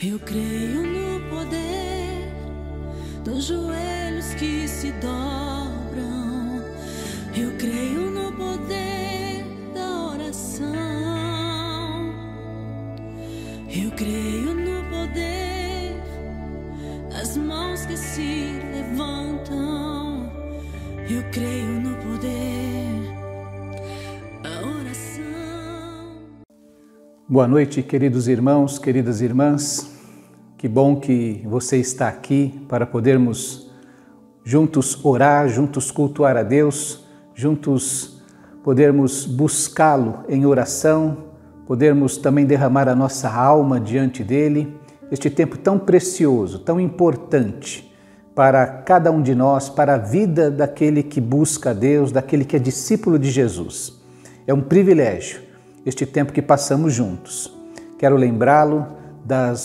Eu creio no poder dos joelhos que se dobram. Eu creio no poder da oração. Eu creio no poder das mãos que se levantam. Eu creio no poder da oração. Boa noite, queridos irmãos, queridas irmãs. Que bom que você está aqui para podermos juntos orar, juntos cultuar a Deus, juntos podermos buscá-lo em oração, podermos também derramar a nossa alma diante dele. Este tempo tão precioso, tão importante para cada um de nós, para a vida daquele que busca a Deus, daquele que é discípulo de Jesus. É um privilégio este tempo que passamos juntos. Quero lembrá-lo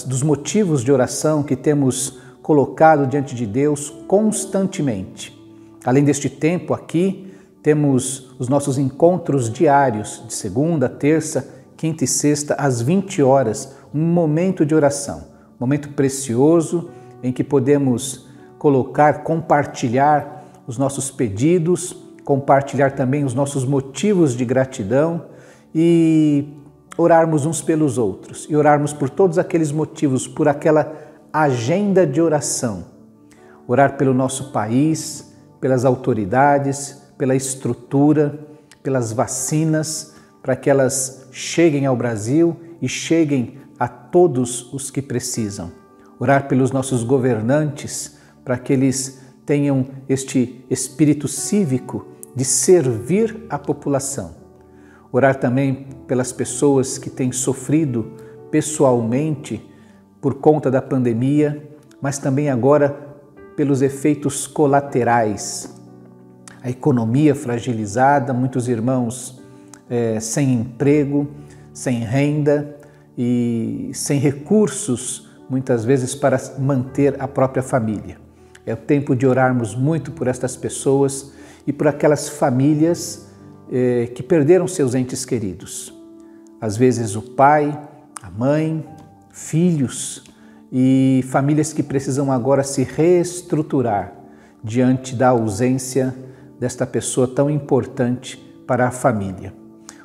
dos motivos de oração que temos colocado diante de Deus constantemente. Além deste tempo aqui, temos os nossos encontros diários de segunda, terça, quinta e sexta, às 20 horas, um momento de oração, um momento precioso em que podemos compartilhar os nossos pedidos, compartilhar também os nossos motivos de gratidão e orarmos uns pelos outros e orarmos por todos aqueles motivos, por aquela agenda de oração. Orar pelo nosso país, pelas autoridades, pela estrutura, pelas vacinas, para que elas cheguem ao Brasil e cheguem a todos os que precisam. Orar pelos nossos governantes, para que eles tenham este espírito cívico de servir a população. Orar também pelas pessoas que têm sofrido pessoalmente por conta da pandemia, mas também agora pelos efeitos colaterais. A economia fragilizada, muitos irmãos sem emprego, sem renda e sem recursos, muitas vezes, para manter a própria família. É o tempo de orarmos muito por estas pessoas e por aquelas famílias que perderam seus entes queridos. Às vezes o pai, a mãe, filhos e famílias que precisam agora se reestruturar diante da ausência desta pessoa tão importante para a família.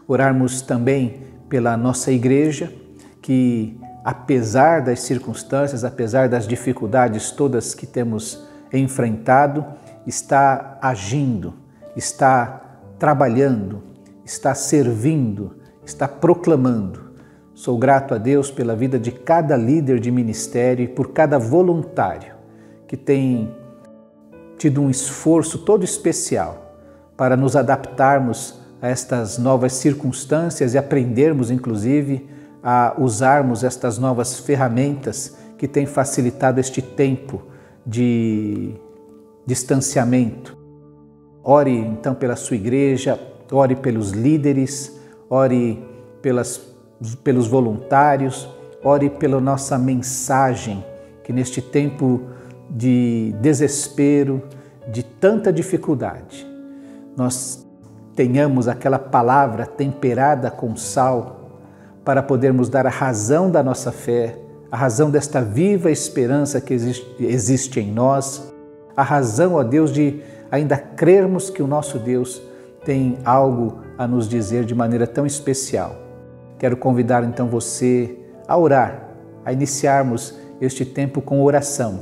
Orarmos também pela nossa igreja, que apesar das circunstâncias, apesar das dificuldades todas que temos enfrentado, está agindo, está trabalhando, está servindo, está proclamando. Sou grato a Deus pela vida de cada líder de ministério e por cada voluntário que tem tido um esforço todo especial para nos adaptarmos a estas novas circunstâncias e aprendermos, inclusive, a usarmos estas novas ferramentas que têm facilitado este tempo de distanciamento. Ore então pela sua igreja, ore pelos líderes, ore pelos voluntários, ore pela nossa mensagem, que neste tempo de desespero, de tanta dificuldade, nós tenhamos aquela palavra temperada com sal para podermos dar a razão da nossa fé, a razão desta viva esperança que existe em nós, a razão, ó Deus, de ainda crermos que o nosso Deus tem algo a nos dizer de maneira tão especial. Quero convidar então você a orar, a iniciarmos este tempo com oração.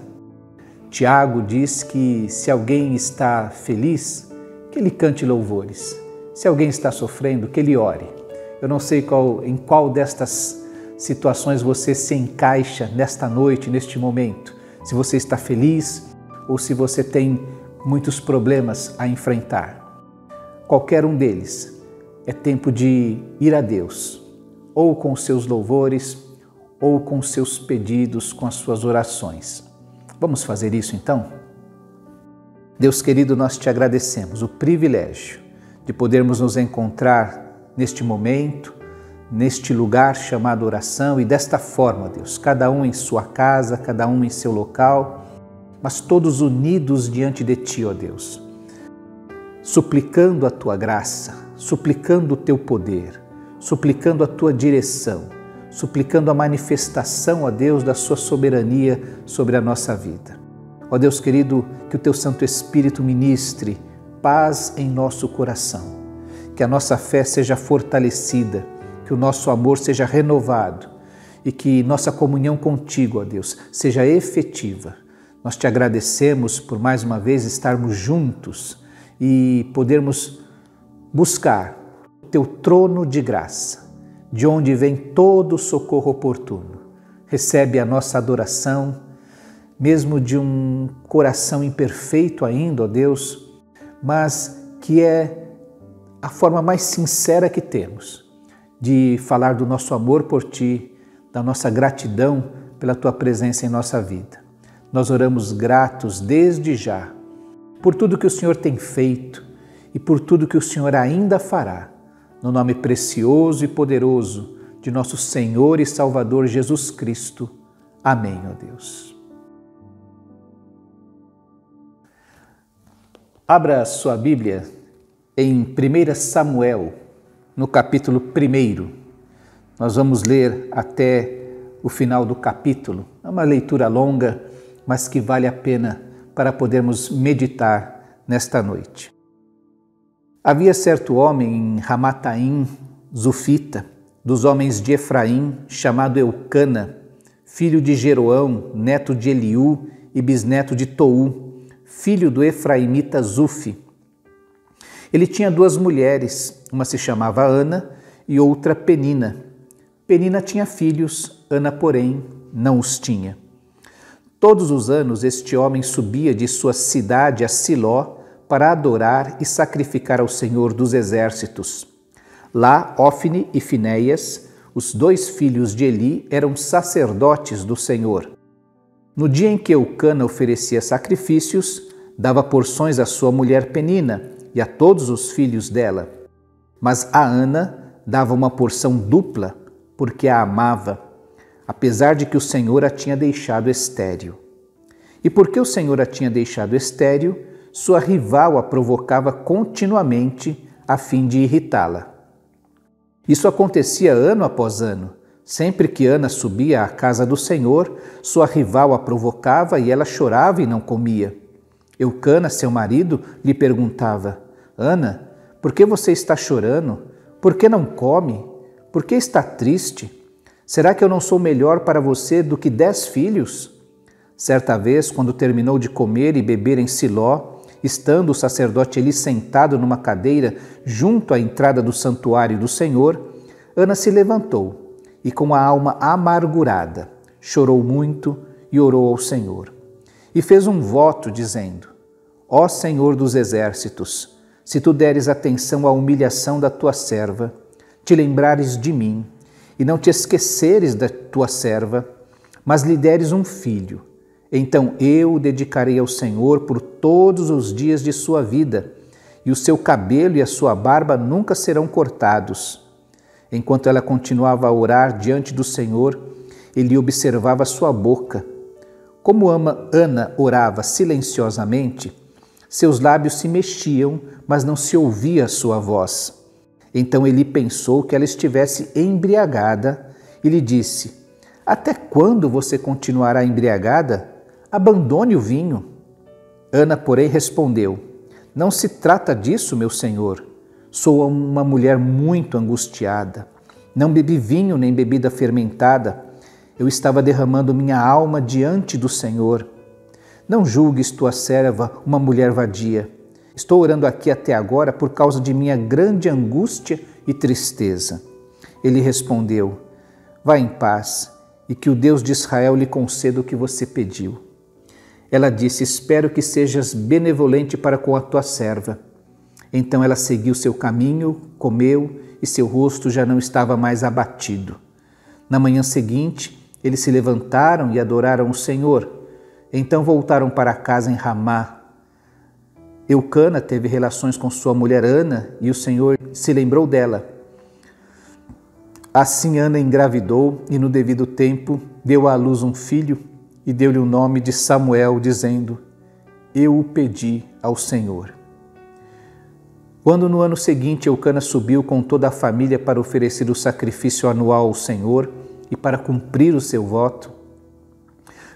Tiago diz que se alguém está feliz, que ele cante louvores. Se alguém está sofrendo, que ele ore. Eu não sei em qual destas situações você se encaixa nesta noite, neste momento. Se você está feliz ou se você tem muitos problemas a enfrentar. Qualquer um deles é tempo de ir a Deus, ou com os seus louvores, ou com os seus pedidos, com as suas orações. Vamos fazer isso então? Deus querido, nós te agradecemos o privilégio de podermos nos encontrar neste momento, neste lugar chamado oração e desta forma, Deus, cada um em sua casa, cada um em seu local, mas todos unidos diante de Ti, ó Deus, suplicando a Tua graça, suplicando o Teu poder, suplicando a Tua direção, suplicando a manifestação, ó Deus, da sua soberania sobre a nossa vida. Ó Deus querido, que o teu Santo Espírito ministre paz em nosso coração, que a nossa fé seja fortalecida, que o nosso amor seja renovado e que nossa comunhão contigo, ó Deus, seja efetiva. Nós te agradecemos por mais uma vez estarmos juntos e podermos buscar o teu trono de graça, de onde vem todo o socorro oportuno. Recebe a nossa adoração, mesmo de um coração imperfeito ainda, ó Deus, mas que é a forma mais sincera que temos de falar do nosso amor por Ti, da nossa gratidão pela Tua presença em nossa vida. Nós oramos gratos desde já por tudo que o Senhor tem feito e por tudo que o Senhor ainda fará, no nome precioso e poderoso de nosso Senhor e Salvador Jesus Cristo. Amém, ó Deus. Abra sua Bíblia em 1 Samuel, no capítulo 1. Nós vamos ler até o final do capítulo. É uma leitura longa, mas que vale a pena para podermos meditar nesta noite. Havia certo homem em Ramataim, Zufita, dos homens de Efraim, chamado Eucana, filho de Jeroão, neto de Eliú e bisneto de Tou, filho do efraimita Zufi. Ele tinha 2 mulheres, uma se chamava Ana e outra Penina. Penina tinha filhos, Ana, porém, não os tinha. Todos os anos este homem subia de sua cidade a Siló para adorar e sacrificar ao Senhor dos Exércitos. Lá, Ofni e Finéias, os 2 filhos de Eli, eram sacerdotes do Senhor. No dia em que Eucana oferecia sacrifícios, dava porções à sua mulher Penina e a todos os filhos dela. Mas a Ana dava uma porção dupla, porque a amava, apesar de que o Senhor a tinha deixado estéril. E porque o Senhor a tinha deixado estéril, sua rival a provocava continuamente a fim de irritá-la. Isso acontecia ano após ano. Sempre que Ana subia à casa do Senhor, sua rival a provocava e ela chorava e não comia. Eucana, seu marido, lhe perguntava: Ana, por que você está chorando? Por que não come? Por que está triste? Será que eu não sou melhor para você do que 10 filhos? Certa vez, quando terminou de comer e beber em Siló, estando o sacerdote Eli sentado numa cadeira junto à entrada do santuário do Senhor, Ana se levantou e, com a alma amargurada, chorou muito e orou ao Senhor. E fez um voto dizendo: Ó Senhor dos exércitos, se tu deres atenção à humilhação da tua serva, te lembrares de mim e não te esqueceres da tua serva, mas lhe deres um filho, então eu o dedicarei ao Senhor por todos os dias de sua vida, e o seu cabelo e a sua barba nunca serão cortados. Enquanto ela continuava a orar diante do Senhor, ele observava sua boca. Como Ana orava silenciosamente, seus lábios se mexiam, mas não se ouvia a sua voz. Então Eli pensou que ela estivesse embriagada e lhe disse: Até quando você continuará embriagada? Abandone o vinho. Ana, porém, respondeu: Não se trata disso, meu senhor. Sou uma mulher muito angustiada. Não bebi vinho nem bebida fermentada. Eu estava derramando minha alma diante do Senhor. Não julgues tua serva uma mulher vadia. Estou orando aqui até agora por causa de minha grande angústia e tristeza. Ele respondeu: Vá em paz, e que o Deus de Israel lhe conceda o que você pediu. Ela disse: Espero que sejas benevolente para com a tua serva. Então ela seguiu seu caminho, comeu, e seu rosto já não estava mais abatido. Na manhã seguinte, eles se levantaram e adoraram o Senhor. Então voltaram para casa em Ramá. Eucana teve relações com sua mulher Ana, e o Senhor se lembrou dela. Assim Ana engravidou e no devido tempo deu à luz um filho e deu-lhe o nome de Samuel, dizendo: Eu o pedi ao Senhor. Quando no ano seguinte Eucana subiu com toda a família para oferecer o sacrifício anual ao Senhor, e para cumprir o seu voto?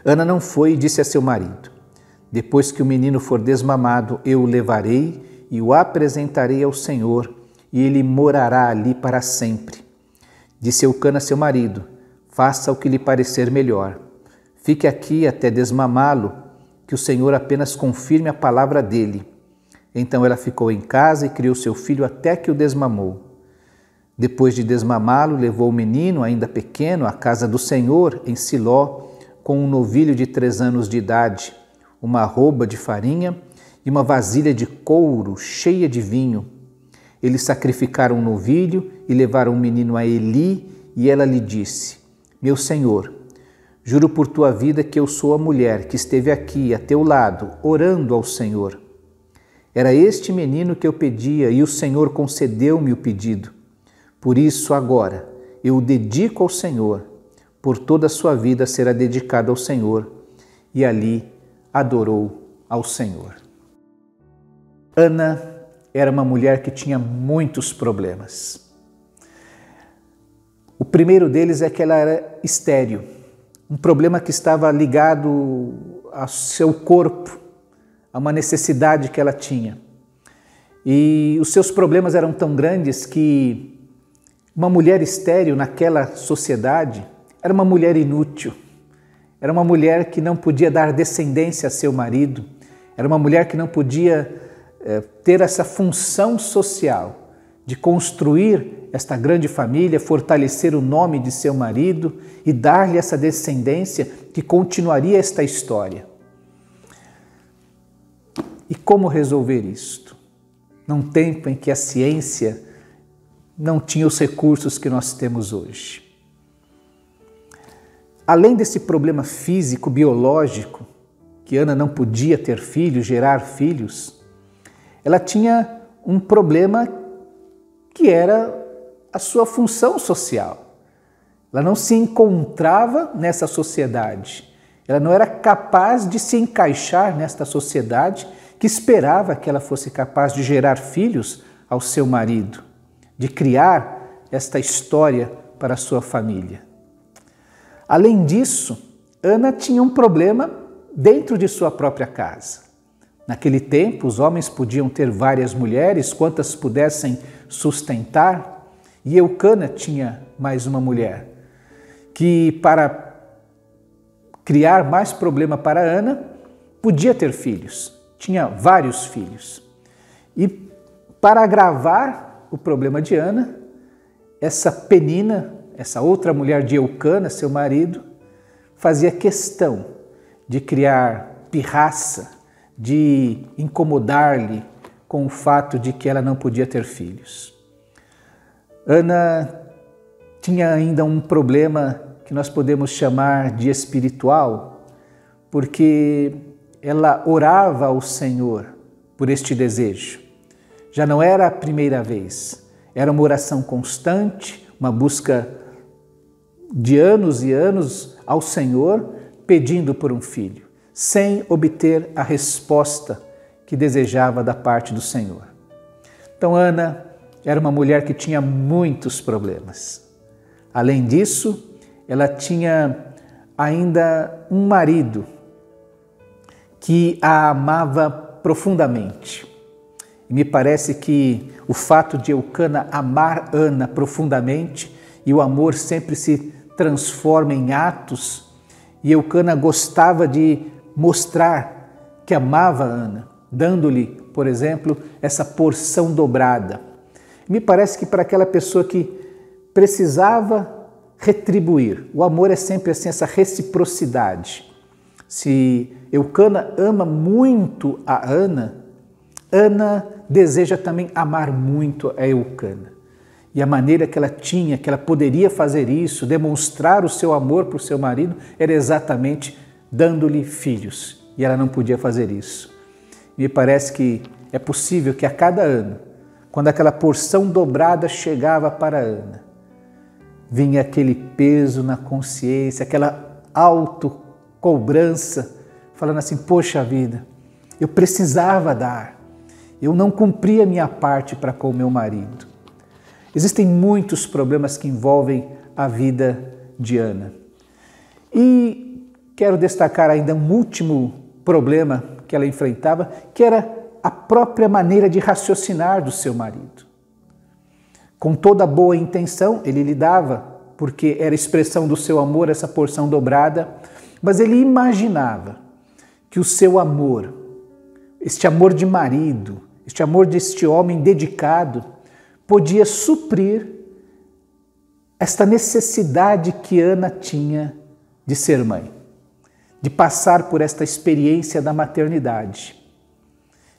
Ana não foi e disse a seu marido: depois que o menino for desmamado, eu o levarei e o apresentarei ao Senhor, e ele morará ali para sempre. Disse Eucana a seu marido: faça o que lhe parecer melhor. Fique aqui até desmamá-lo, que o Senhor apenas confirme a palavra dele. Então ela ficou em casa e criou seu filho até que o desmamou. Depois de desmamá-lo, levou o menino, ainda pequeno, à casa do Senhor, em Siló, com um novilho de 3 anos de idade, uma arroba de farinha e uma vasilha de couro cheia de vinho. Eles sacrificaram o novilho e levaram o menino a Eli, e ela lhe disse: meu senhor, juro por tua vida que eu sou a mulher que esteve aqui a teu lado, orando ao Senhor. Era este menino que eu pedia e o Senhor concedeu-me o pedido. Por isso, agora, eu o dedico ao Senhor. Por toda a sua vida será dedicado ao Senhor. E ali adorou ao Senhor. Ana era uma mulher que tinha muitos problemas. O primeiro deles é que ela era estéril, um problema que estava ligado ao seu corpo, a uma necessidade que ela tinha. E os seus problemas eram tão grandes que uma mulher estéril naquela sociedade era uma mulher inútil, era uma mulher que não podia dar descendência a seu marido, era uma mulher que não podia ter essa função social de construir esta grande família, fortalecer o nome de seu marido e dar-lhe essa descendência que continuaria esta história. E como resolver isto? Num tempo em que a ciência não tinha os recursos que nós temos hoje. Além desse problema físico, biológico, que Ana não podia ter filhos, gerar filhos, ela tinha um problema que era a sua função social. Ela não se encontrava nessa sociedade. Ela não era capaz de se encaixar nesta sociedade que esperava que ela fosse capaz de gerar filhos ao seu marido, de criar esta história para a sua família. Além disso, Ana tinha um problema dentro de sua própria casa. Naquele tempo, os homens podiam ter várias mulheres, quantas pudessem sustentar, e Eucana tinha mais uma mulher, que para criar mais problema para Ana, podia ter filhos, tinha vários filhos. E para agravar o problema de Ana, essa Penina, essa outra mulher de Eucana, seu marido, fazia questão de criar pirraça, de incomodar-lhe com o fato de que ela não podia ter filhos. Ana tinha ainda um problema que nós podemos chamar de espiritual, porque ela orava ao Senhor por este desejo. Já não era a primeira vez, era uma oração constante, uma busca de anos e anos ao Senhor, pedindo por um filho, sem obter a resposta que desejava da parte do Senhor. Então Ana era uma mulher que tinha muitos problemas. Além disso, ela tinha ainda um marido que a amava profundamente. E me parece que o fato de Eucana amar Ana profundamente, e o amor sempre se transforma em atos, e Eucana gostava de mostrar que amava Ana, dando-lhe, por exemplo, essa porção dobrada. Me parece que para aquela pessoa que precisava retribuir, o amor é sempre assim, essa reciprocidade. Se Eucana ama muito a Ana, Ana deseja também amar muito a Eucana. E a maneira que ela tinha, que ela poderia fazer isso, demonstrar o seu amor por seu marido, era exatamente dando-lhe filhos. E ela não podia fazer isso. Me parece que é possível que a cada ano, quando aquela porção dobrada chegava para Ana, vinha aquele peso na consciência, aquela autocobrança, falando assim, poxa vida, eu precisava dar, eu não cumpri a minha parte para com o meu marido. Existem muitos problemas que envolvem a vida de Ana. E quero destacar ainda um último problema que ela enfrentava, que era a própria maneira de raciocinar do seu marido. Com toda boa intenção, ele lhe dava, porque era expressão do seu amor, essa porção dobrada, mas ele imaginava que o seu amor, este amor de marido, este amor deste homem dedicado, podia suprir esta necessidade que Ana tinha de ser mãe, de passar por esta experiência da maternidade.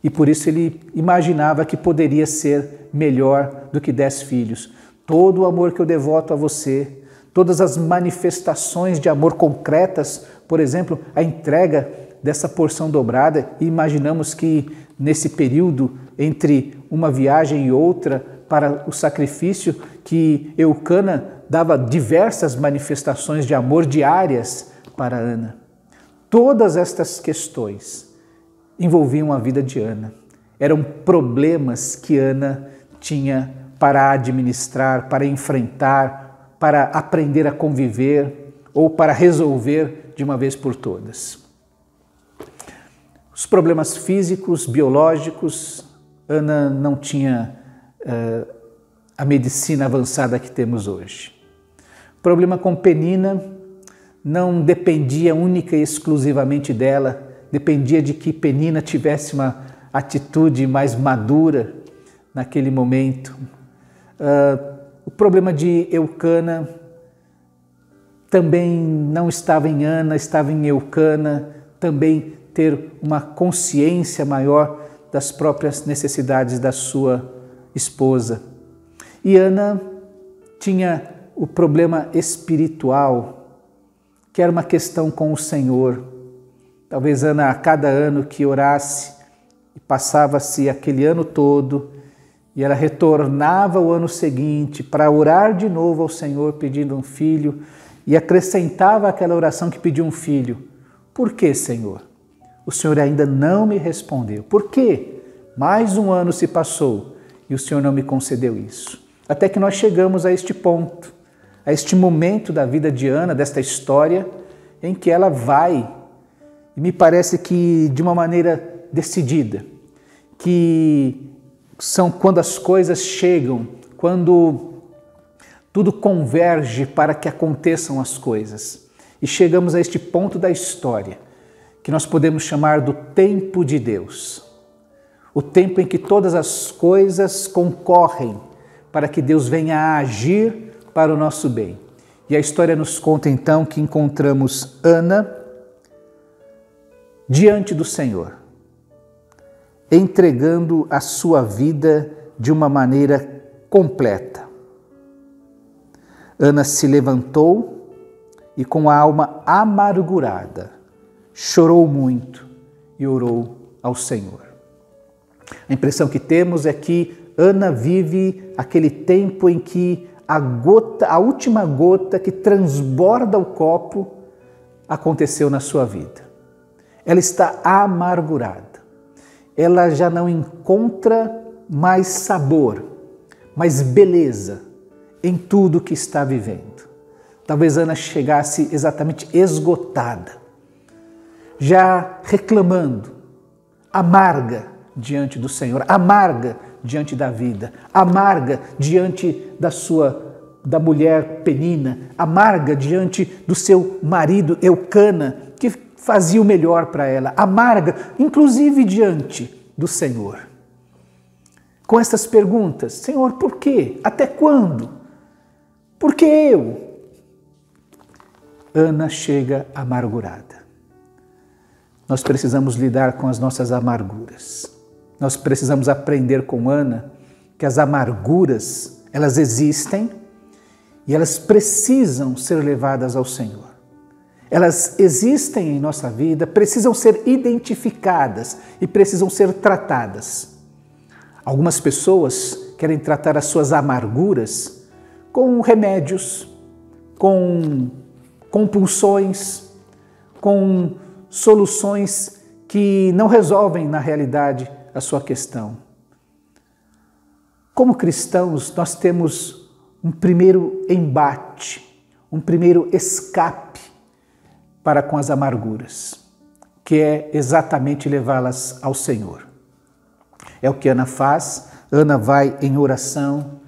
E por isso ele imaginava que poderia ser melhor do que 10 filhos. Todo o amor que eu devoto a você, todas as manifestações de amor concretas, por exemplo, a entrega dessa porção dobrada, e imaginamos que nesse período entre uma viagem e outra para o sacrifício, que Eucana dava diversas manifestações de amor diárias para Ana. Todas estas questões envolviam a vida de Ana. Eram problemas que Ana tinha para administrar, para enfrentar, para aprender a conviver ou para resolver de uma vez por todas. Os problemas físicos, biológicos, Ana não tinha a medicina avançada que temos hoje. O problema com Penina não dependia única e exclusivamente dela, dependia de que Penina tivesse uma atitude mais madura naquele momento. O problema de Eucana também não estava em Ana, estava em Eucana, também ter uma consciência maior das próprias necessidades da sua esposa. E Ana tinha o problema espiritual, que era uma questão com o Senhor. Talvez Ana, a cada ano que orasse, passava-se aquele ano todo, e ela retornava o ano seguinte para orar de novo ao Senhor pedindo um filho, e acrescentava aquela oração que pediu um filho. Por que, Senhor? O Senhor ainda não me respondeu. Por quê? Mais um ano se passou e o Senhor não me concedeu isso. Até que nós chegamos a este ponto, a este momento da vida de Ana, desta história, em que ela vai, e me parece que de uma maneira decidida, que são quando as coisas chegam, quando tudo converge para que aconteçam as coisas. E chegamos a este ponto da história, que nós podemos chamar do tempo de Deus. O tempo em que todas as coisas concorrem para que Deus venha a agir para o nosso bem. E a história nos conta então que encontramos Ana diante do Senhor, entregando a sua vida de uma maneira completa. Ana se levantou e com a alma amargurada chorou muito e orou ao Senhor. A impressão que temos é que Ana vive aquele tempo em que a última gota que transborda o copo aconteceu na sua vida. Ela está amargurada. Ela já não encontra mais sabor, mais beleza em tudo que está vivendo. Talvez Ana chegasse exatamente esgotada, já reclamando, amarga diante do Senhor, amarga diante da vida, amarga diante da mulher Penina, amarga diante do seu marido Eucana, que fazia o melhor para ela, amarga inclusive diante do Senhor. Com essas perguntas: Senhor, por quê? Até quando? Por que eu? Ana chega amargurada. Nós precisamos lidar com as nossas amarguras. Nós precisamos aprender com Ana que as amarguras, elas existem e elas precisam ser levadas ao Senhor. Elas existem em nossa vida, precisam ser identificadas e precisam ser tratadas. Algumas pessoas querem tratar as suas amarguras com remédios, com compulsões, com soluções que não resolvem na realidade a sua questão. Como cristãos, nós temos um primeiro embate, um primeiro escape para com as amarguras, que é exatamente levá-las ao Senhor. É o que Ana faz. Ana vai em oração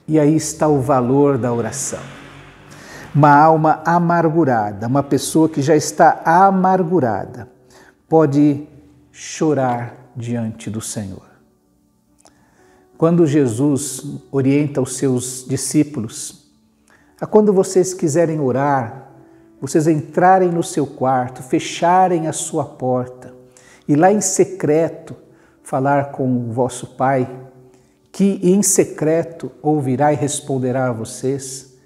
e aí está o valor da oração. Uma alma amargurada, uma pessoa que já está amargurada, pode chorar diante do Senhor. Quando Jesus orienta os seus discípulos, a quando vocês quiserem orar, vocês entrarem no seu quarto, fecharem a sua porta e lá em secreto falar com o vosso Pai, que em secreto ouvirá e responderá a vocês.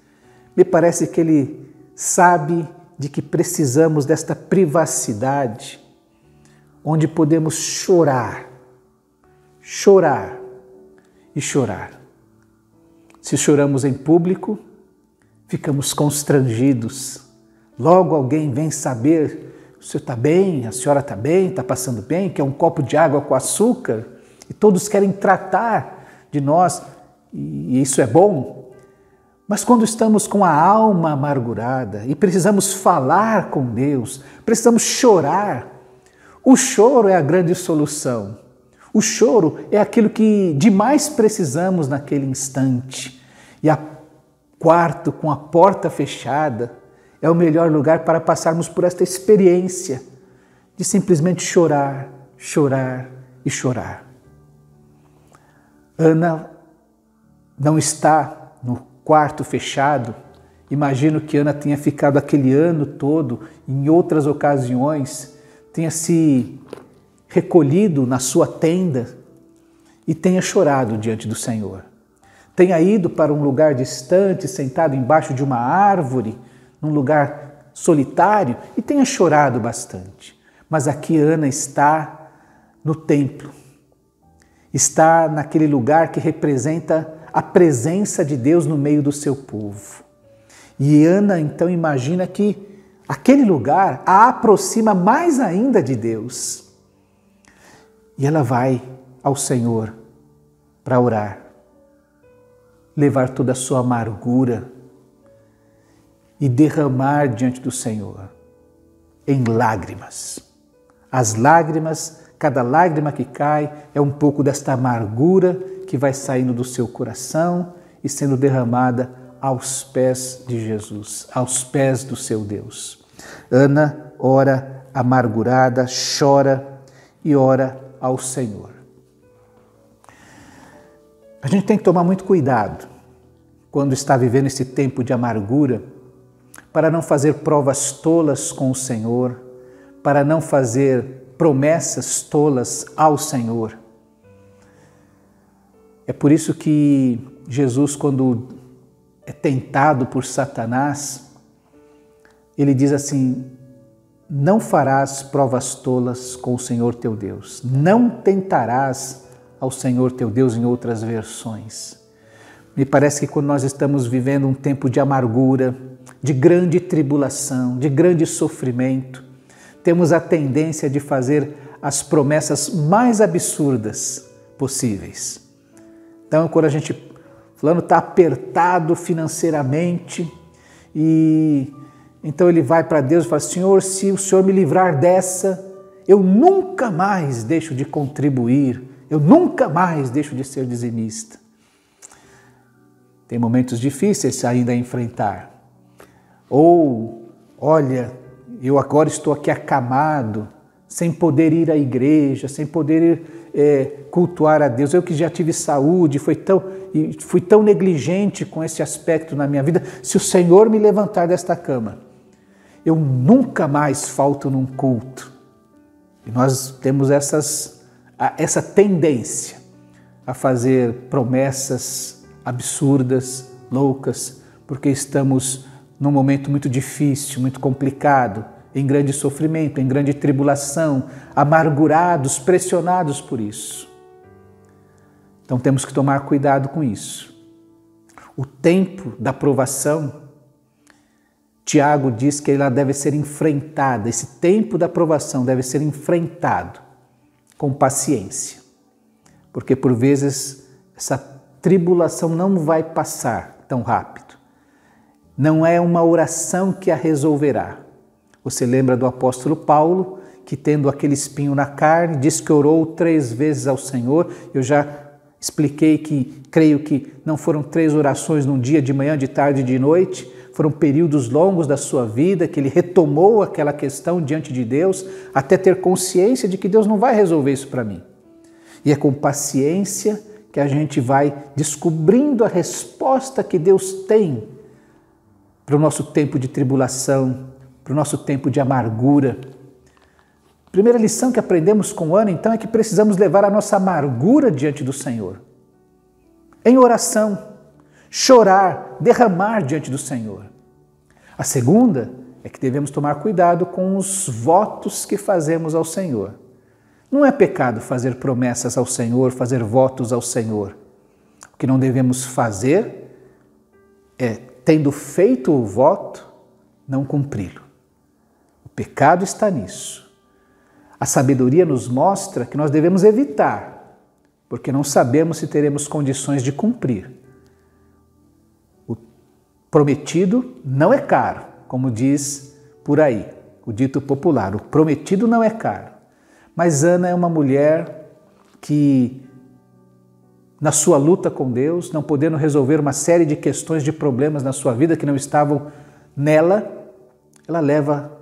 Me parece que Ele sabe de que precisamos desta privacidade, onde podemos chorar e chorar. Se choramos em público, ficamos constrangidos. Logo alguém vem saber, o senhor está bem, a senhora está bem, está passando bem, quer um copo de água com açúcar, e todos querem tratar de nós, e isso é bom. Mas quando estamos com a alma amargurada e precisamos falar com Deus, precisamos chorar, o choro é a grande solução. O choro é aquilo que de mais precisamos naquele instante. E o quarto com a porta fechada é o melhor lugar para passarmos por esta experiência de simplesmente chorar, chorar e chorar. Ana não está no quarto fechado. Imagino que Ana tenha ficado aquele ano todo, em outras ocasiões, tenha se recolhido na sua tenda e tenha chorado diante do Senhor. Tenha ido para um lugar distante, sentado embaixo de uma árvore, num lugar solitário, e tenha chorado bastante. Mas aqui Ana está no templo, está naquele lugar que representa a presença de Deus no meio do seu povo. E Ana então imagina que aquele lugar a aproxima mais ainda de Deus. E ela vai ao Senhor para orar, levar toda a sua amargura e derramar diante do Senhor em lágrimas. As lágrimas, cada lágrima que cai é um pouco desta amargura que vai saindo do seu coração e sendo derramada aos pés de Jesus, aos pés do seu Deus. Ana ora amargurada, chora e ora ao Senhor. A gente tem que tomar muito cuidado quando está vivendo esse tempo de amargura, para não fazer provas tolas com o Senhor, para não fazer promessas tolas ao Senhor. É por isso que Jesus, quando é tentado por Satanás, ele diz assim: não farás provas tolas com o Senhor teu Deus, não tentarás ao Senhor teu Deus, em outras versões. Me parece que quando nós estamos vivendo um tempo de amargura, de grande tribulação, de grande sofrimento, temos a tendência de fazer as promessas mais absurdas possíveis. Então, quando fulano está apertado financeiramente, e então ele vai para Deus e fala: Senhor, se o Senhor me livrar dessa, eu nunca mais deixo de contribuir, eu nunca mais deixo de ser dizimista. Tem momentos difíceis ainda a enfrentar. Ou, olha, eu agora estou aqui acamado, sem poder ir à igreja, sem poder cultuar a Deus. Eu que já tive saúde, fui tão negligente com esse aspecto na minha vida. Se o Senhor me levantar desta cama, eu nunca mais falto num culto. E nós temos essa tendência a fazer promessas absurdas, loucas, porque estamos num momento muito difícil, muito complicado, em grande sofrimento, em grande tribulação, amargurados, pressionados por isso. Então temos que tomar cuidado com isso. O tempo da provação, Tiago diz que ela deve ser enfrentada, esse tempo da provação deve ser enfrentado com paciência, porque por vezes essa tribulação não vai passar tão rápido. não é uma oração que a resolverá. Você lembra do apóstolo Paulo, que tendo aquele espinho na carne, diz que orou 3 vezes ao Senhor. Eu já expliquei que creio que não foram 3 orações num dia, de manhã, de tarde e de noite, foram períodos longos da sua vida que ele retomou aquela questão diante de Deus, até ter consciência de que Deus não vai resolver isso para mim. E é com paciência que a gente vai descobrindo a resposta que Deus tem para o nosso tempo de tribulação, para o nosso tempo de amargura. A primeira lição que aprendemos com Ana, então, é que precisamos levar a nossa amargura diante do Senhor. Em oração, chorar, derramar diante do Senhor. A segunda é que devemos tomar cuidado com os votos que fazemos ao Senhor. Não é pecado fazer promessas ao Senhor, fazer votos ao Senhor. O que não devemos fazer é, tendo feito o voto, não cumpri-lo. O pecado está nisso. A sabedoria nos mostra que nós devemos evitar, porque não sabemos se teremos condições de cumprir. O prometido não é caro, como diz por aí, o dito popular. O prometido não é caro. Mas Ana é uma mulher que, na sua luta com Deus, não podendo resolver uma série de questões, de problemas na sua vida que não estavam nela, ela leva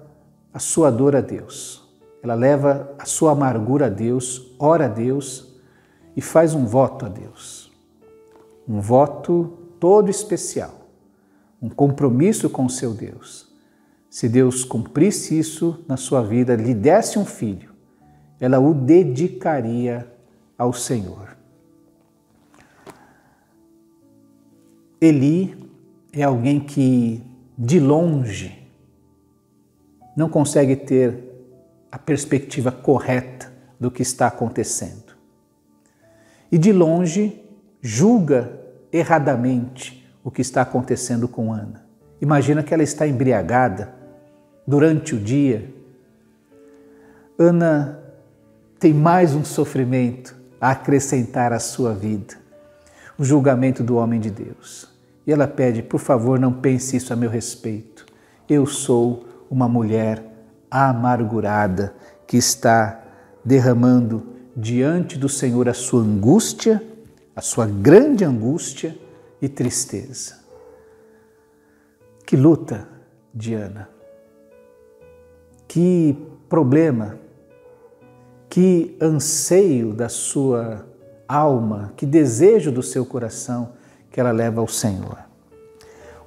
a sua dor a Deus. Ela leva a sua amargura a Deus, ora a Deus e faz um voto a Deus. Um voto todo especial, um compromisso com o seu Deus. Se Deus cumprisse isso na sua vida, lhe desse um filho, ela o dedicaria ao Senhor. Eli é alguém que, de longe, não consegue ter a perspectiva correta do que está acontecendo. E, de longe, julga erradamente o que está acontecendo com Ana. Imagina que ela está embriagada durante o dia. Ana tem mais um sofrimento a acrescentar à sua vida, o julgamento do homem de Deus. E ela pede, por favor, não pense isso a meu respeito. Eu sou uma mulher amargurada que está derramando diante do Senhor a sua angústia, a sua grande angústia e tristeza. Que luta de Ana, que problema, que anseio da sua alma, que desejo do seu coração que ela leva ao Senhor.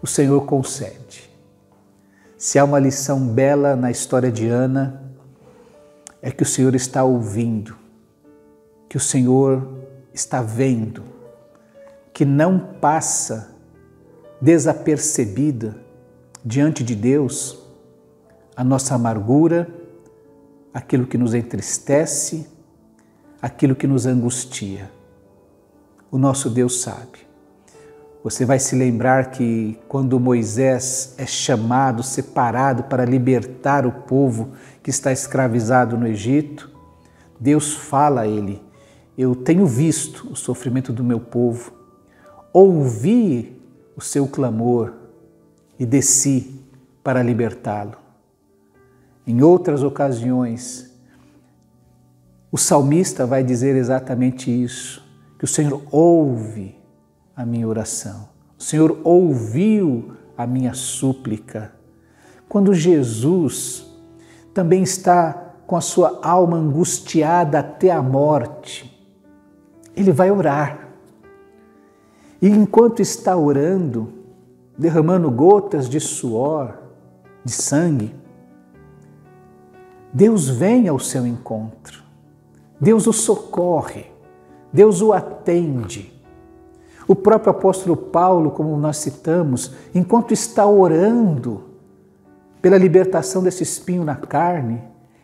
O Senhor concede. Se há uma lição bela na história de Ana, é que o Senhor está ouvindo, que o Senhor está vendo, que não passa desapercebida diante de Deus a nossa amargura, aquilo que nos entristece, aquilo que nos angustia. O nosso Deus sabe. Você vai se lembrar que quando Moisés é chamado, separado para libertar o povo que está escravizado no Egito, Deus fala a ele: eu tenho visto o sofrimento do meu povo, ouvi o seu clamor e desci para libertá-lo. Em outras ocasiões, o salmista vai dizer exatamente isso, que o Senhor ouve a minha oração, o Senhor ouviu a minha súplica. Quando Jesus também está com a sua alma angustiada até a morte, ele vai orar. E enquanto está orando, derramando gotas de suor, de sangue, Deus vem ao seu encontro, Deus o socorre, Deus o atende. O próprio apóstolo Paulo, como nós citamos, enquanto está orando pela libertação desse espinho na carne,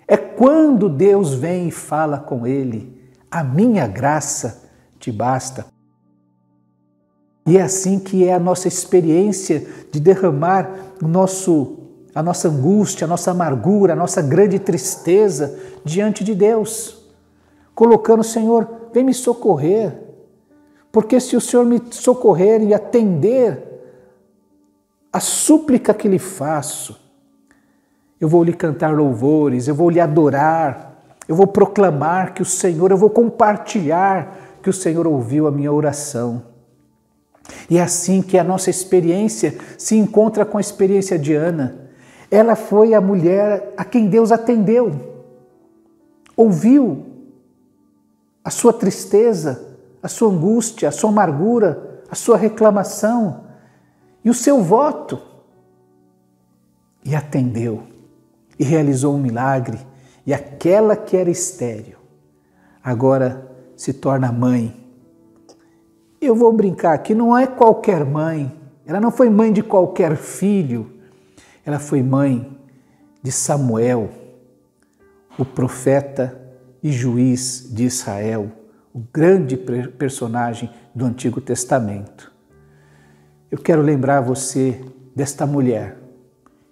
é quando Deus vem e fala com ele: a minha graça te basta. E é assim que é a nossa experiência de derramar a nossa angústia, a nossa amargura, a nossa grande tristeza diante de Deus, colocando: Senhor, vem me socorrer, porque se o Senhor me socorrer e atender a súplica que lhe faço. Eu vou lhe cantar louvores, eu vou lhe adorar, eu vou proclamar que o Senhor, eu vou compartilhar que o Senhor ouviu a minha oração. E é assim que a nossa experiência se encontra com a experiência de Ana. Ela foi a mulher a quem Deus atendeu, ouviu a sua tristeza, a sua angústia, a sua amargura, a sua reclamação e o seu voto. E atendeu, e realizou um milagre. E aquela que era estéril, agora se torna mãe. Eu vou brincar aqui, não é qualquer mãe, ela não foi mãe de qualquer filho, ela foi mãe de Samuel, o profeta e juiz de Israel, o grande personagem do Antigo Testamento. Eu quero lembrar você desta mulher,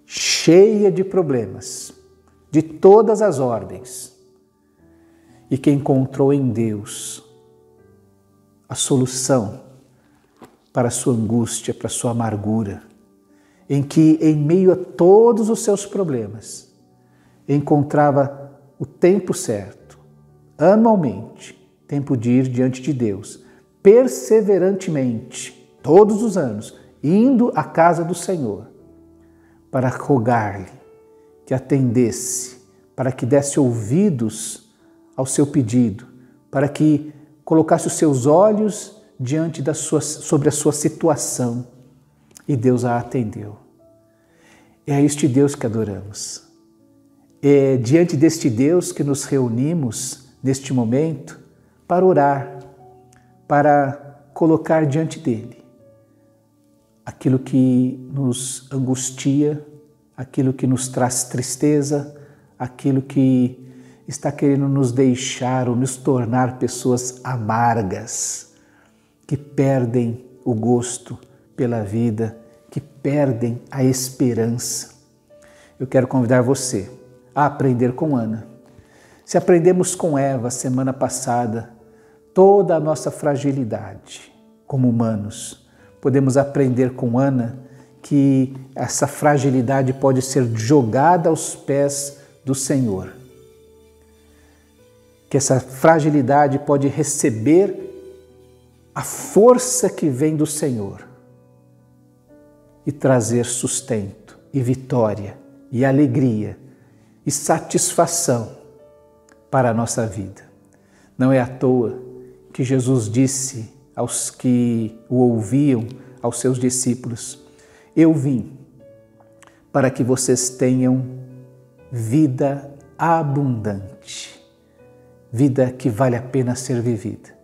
cheia de problemas, de todas as ordens, e que encontrou em Deus a solução para a sua angústia, para a sua amargura, em que, em meio a todos os seus problemas, encontrava o tempo certo, anualmente, tempo de ir diante de Deus, perseverantemente, todos os anos, indo à casa do Senhor, para rogar-lhe que atendesse, para que desse ouvidos ao seu pedido, para que colocasse os seus olhos diante sobre a sua situação. E Deus a atendeu. É a este Deus que adoramos. É diante deste Deus que nos reunimos neste momento para orar, para colocar diante dele aquilo que nos angustia, aquilo que nos traz tristeza, aquilo que está querendo nos deixar ou nos tornar pessoas amargas, que perdem o gosto pela vida, que perdem a esperança. Eu quero convidar você a aprender com Ana. Se aprendemos com Eva semana passada, toda a nossa fragilidade como humanos, podemos aprender com Ana que essa fragilidade pode ser jogada aos pés do Senhor. Que essa fragilidade pode receber a força que vem do Senhor e trazer sustento e vitória e alegria e satisfação para a nossa vida. Não é à toa que Jesus disse aos que o ouviam, aos seus discípulos: eu vim para que vocês tenham vida abundante, vida que vale a pena ser vivida.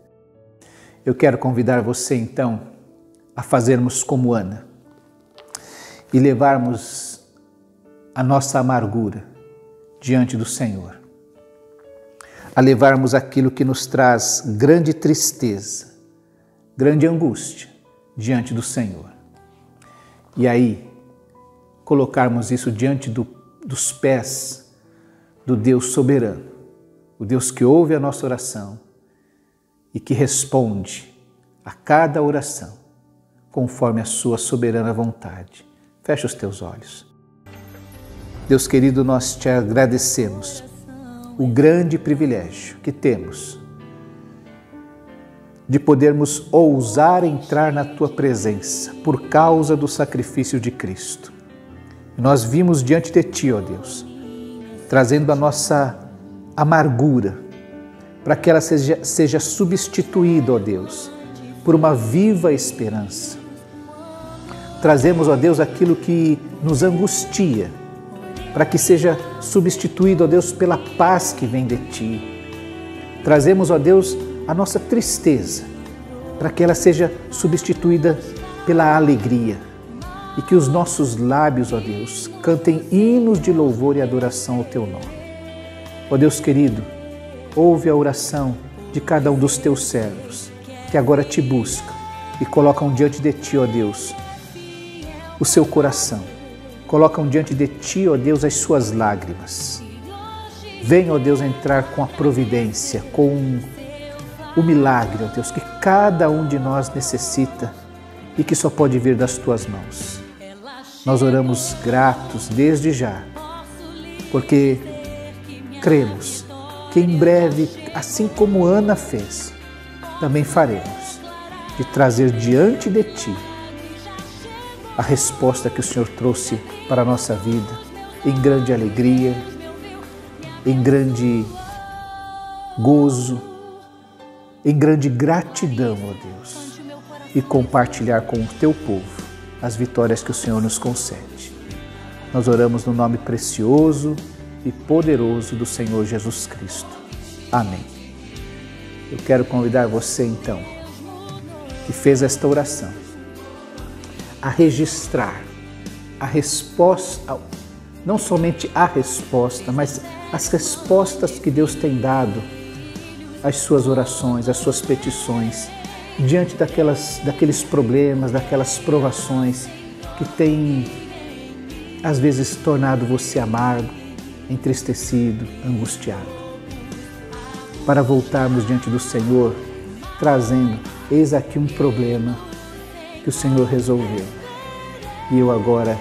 Eu quero convidar você então a fazermos como Ana e levarmos a nossa amargura diante do Senhor, a levarmos aquilo que nos traz grande tristeza, grande angústia diante do Senhor. E aí, colocarmos isso diante dos pés do Deus soberano, o Deus que ouve a nossa oração e que responde a cada oração conforme a sua soberana vontade. Fecha os teus olhos. Deus querido, nós te agradecemos o grande privilégio que temos de podermos ousar entrar na Tua presença por causa do sacrifício de Cristo. Nós vimos diante de Ti, ó Deus, trazendo a nossa amargura, para que ela seja substituída, ó Deus, por uma viva esperança. Trazemos, ó Deus, aquilo que nos angustia, para que seja substituído, ó Deus, pela paz que vem de Ti. Trazemos, ó Deus, a nossa tristeza, para que ela seja substituída pela alegria e que os nossos lábios, ó Deus, cantem hinos de louvor e adoração ao Teu nome. Ó Deus querido, ouve a oração de cada um dos Teus servos que agora Te buscam e colocam diante de Ti, ó Deus, o seu coração. Colocam diante de Ti, ó Deus, as suas lágrimas. Venha, ó Deus, entrar com a providência, com o milagre, ó Deus, que cada um de nós necessita e que só pode vir das Tuas mãos. Nós oramos gratos desde já, porque cremos que em breve, assim como Ana fez, também faremos, de trazer diante de Ti a resposta que o Senhor trouxe para a nossa vida, em grande alegria, em grande gozo, em grande gratidão, ó Deus, e compartilhar com o Teu povo as vitórias que o Senhor nos concede. Nós oramos no nome precioso e poderoso do Senhor Jesus Cristo. Amém. Eu quero convidar você, então, que fez esta oração, a registrar a resposta, não somente a resposta, mas as respostas que Deus tem dado às suas orações, às suas petições, diante daqueles problemas, daquelas provações que têm, às vezes, tornado você amargo, entristecido, angustiado. Para voltarmos diante do Senhor, trazendo, eis aqui um problema que o Senhor resolveu. E eu agora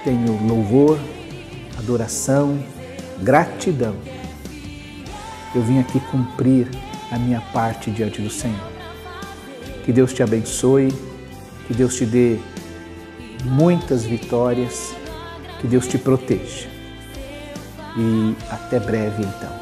tenho louvor, adoração, gratidão. Eu vim aqui cumprir a minha parte diante do Senhor. Que Deus te abençoe, que Deus te dê muitas vitórias, que Deus te proteja. E até breve, então.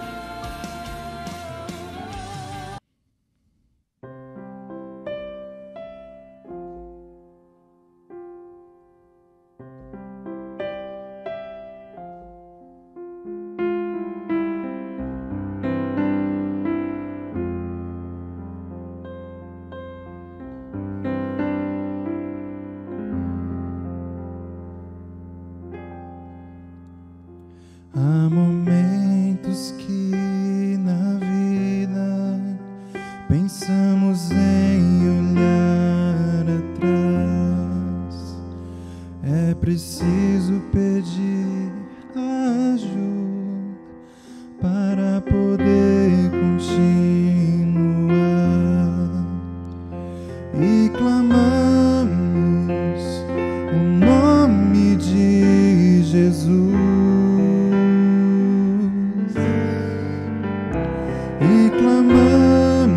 Há momentos que na vida pensamos em olhar atrás. É preciso pedir ajuda para poder continuar. E clamamos o nome de Jesus. E clamamos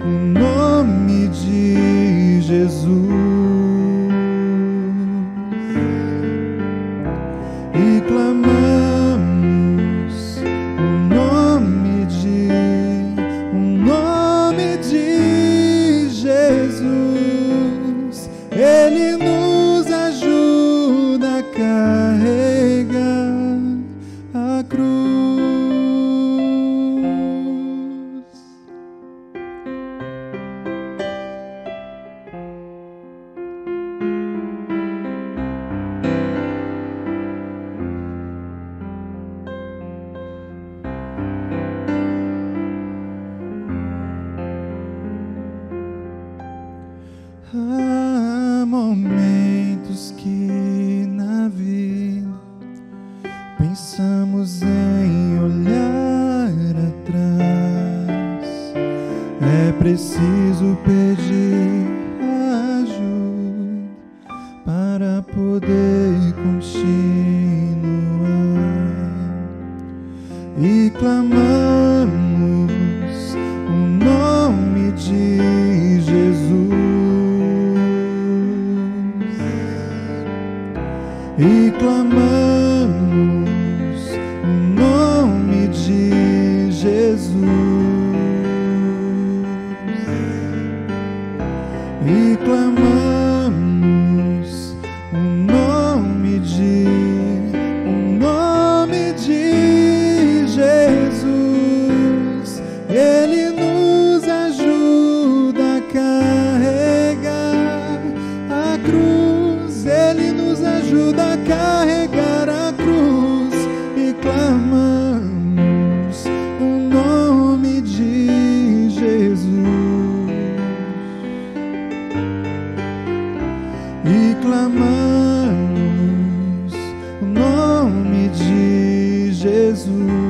o nome de Jesus. E clamamos o nome de Jesus. Ele nos ajuda a carregar a cruz. Há momentos que na vida pensamos em olhar atrás. É preciso pedir ajuda para poder continuar. E clamamos o nome de Jesus. E clamamos o nome de Jesus. E clamamos o nome de Jesus. Ele nos ajuda a carregar a cruz. Ele nos ajuda a carregar a cruz. E clamamos o nome de Jesus. E clamamos o nome de Jesus.